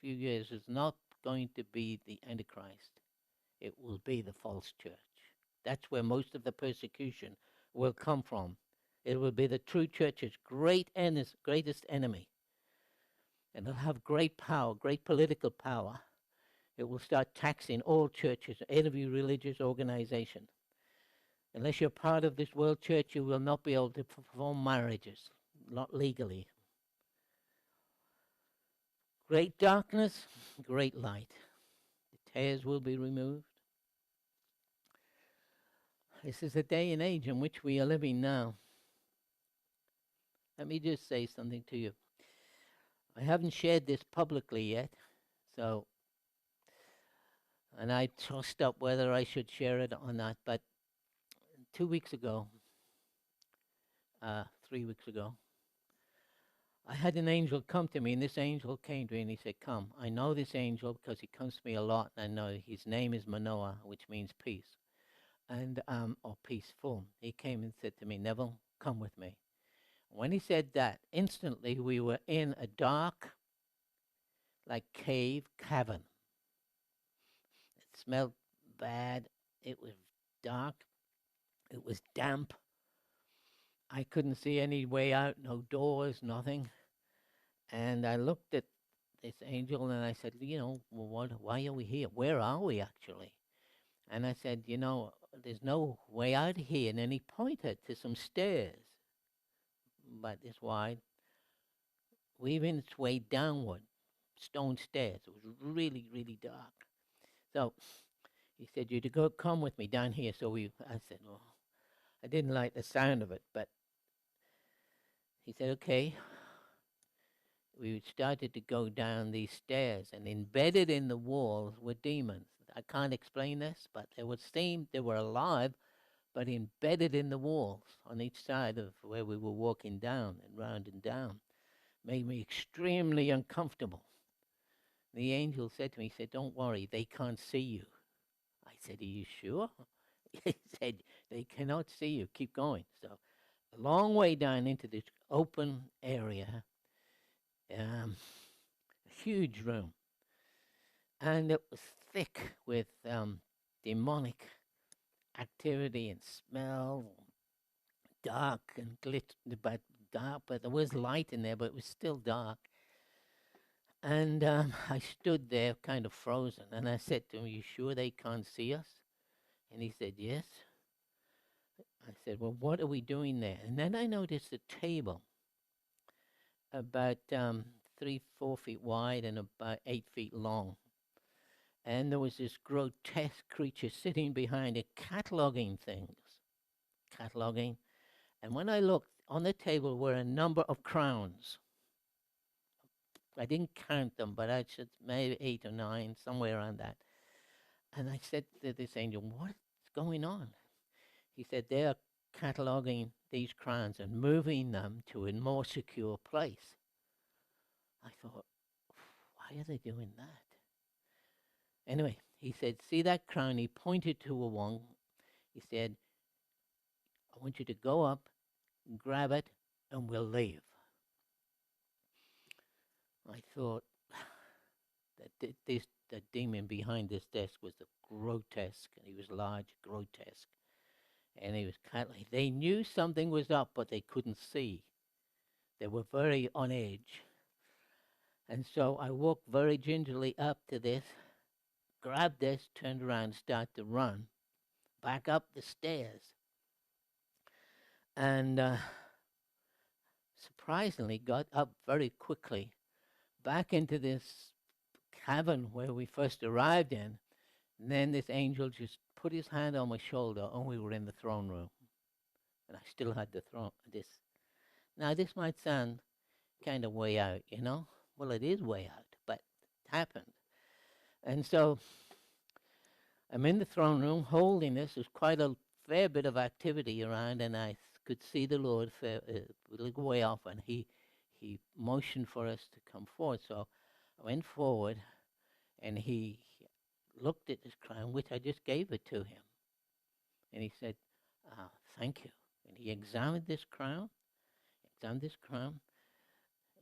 few years is not going to be the Antichrist. It will be the false church. That's where most of the persecution will come from. It will be the true church's greatest enemy. And it'll have great power, great political power. It will start taxing all churches, every religious organization. Unless you're part of this world church, you will not be able to perform marriages, not legally. Great darkness, great light. The tares will be removed. This is a day and age in which we are living now. Let me just say something to you. I haven't shared this publicly yet, and I tossed up whether I should share it or not, but 2 weeks ago, 3 weeks ago, I had an angel come to me, and this angel came to me, and he said, come. I know this angel because he comes to me a lot, and I know his name is Manoah, which means peace, and or peaceful. He came and said to me, Neville, come with me. When he said that, instantly we were in a dark, like cavern. It smelled bad. It was dark. It was damp. I couldn't see any way out, no doors, nothing. And I looked at this angel and I said, well, why are we here? Where are we actually? And I said, there's no way out here. And then he pointed to some stairs, about this wide, weaving its way downward, stone stairs. It was really, really dark. So he said, you to go come with me down here. So I said, well, I didn't like the sound of it, but he said, okay. We started to go down these stairs, and embedded in the walls were demons. I can't explain this, but they were alive, but embedded in the walls on each side of where we were walking down and round and down. Made me extremely uncomfortable. The angel said to me, he said, don't worry, they can't see you. I said, are you sure? He said, they cannot see you. Keep going. So a long way down into this open area, a huge room. And it was thick with demonic activity and smell, dark and but dark, but there was light in there, but it was still dark. And I stood there kind of frozen, and I said to him, you sure they can't see us? And he said, yes. I said, well, what are we doing there? And then I noticed a table about 3-4 feet wide and about 8 feet long. And there was this grotesque creature sitting behind it, cataloging things. Cataloging. And when I looked, on the table were a number of crowns. I didn't count them, but I said maybe 8 or 9, somewhere around that. And I said to this angel, what's going on? He said, they're cataloging these crowns and moving them to a more secure place. I thought, why are they doing that? Anyway, he said, see that crown? He pointed to a one. He said, I want you to go up, grab it, and we'll leave. I thought that the demon behind this desk was grotesque, and he was large, grotesque. And he was kind of like, they knew something was up, but they couldn't see. They were very on edge. And so I walked very gingerly up to this, grabbed this, turned around, started to run back up the stairs. And surprisingly got up very quickly back into this cavern where we first arrived in. And then this angel just put his hand on my shoulder, and we were in the throne room. And I still had the throne. Now, this might sound kind of way out, Well, it is way out, but it happened. And so I'm in the throne room holding this. There's quite a fair bit of activity around, and I could see the Lord a little way off, and he motioned for us to come forward. So I went forward, and he looked at this crown, which I just gave it to him. And he said, thank you. And he examined this crown.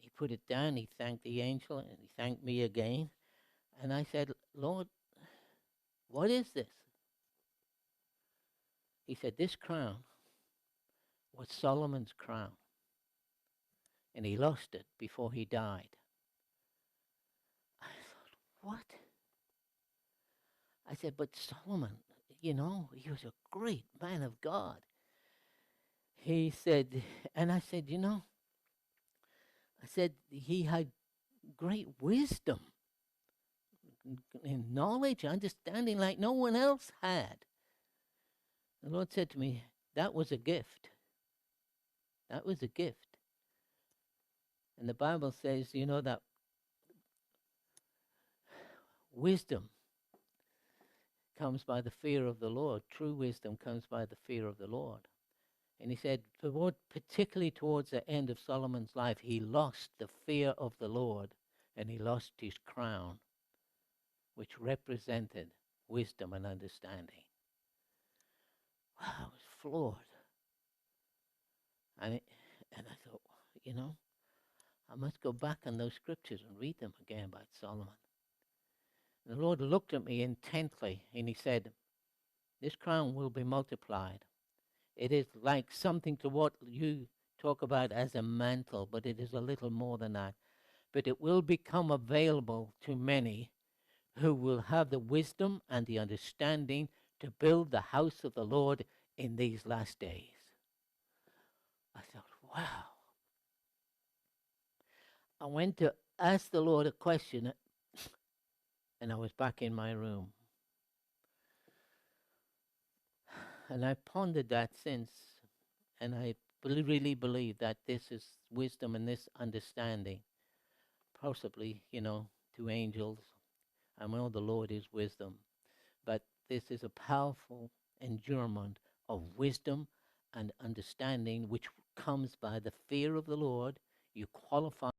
He put it down. He thanked the angel and he thanked me again. And I said, Lord, what is this? He said, this crown was Solomon's crown. And he lost it before he died. I thought, what? I said, but Solomon, he was a great man of God. He said, and I said, I said, he had great wisdom and knowledge, understanding like no one else had. The Lord said to me, that was a gift. That was a gift. And the Bible says, that wisdom comes by the fear of the Lord. True wisdom comes by the fear of the Lord. And he said, particularly towards the end of Solomon's life, he lost the fear of the Lord and he lost his crown, which represented wisdom and understanding. Wow, I was floored. And I thought, I must go back on those scriptures and read them again about Solomon. And the Lord looked at me intently and he said, this crown will be multiplied. It is like something to what you talk about as a mantle, but it is a little more than that. But it will become available to many who will have the wisdom and the understanding to build the house of the Lord in these last days. I thought, wow. I went to ask the Lord a question, and I was back in my room. And I pondered that since, and I really believe that this is wisdom and this understanding, possibly, to angels. I know the Lord is wisdom, but this is a powerful endurement of wisdom and understanding which comes by the fear of the Lord. You qualify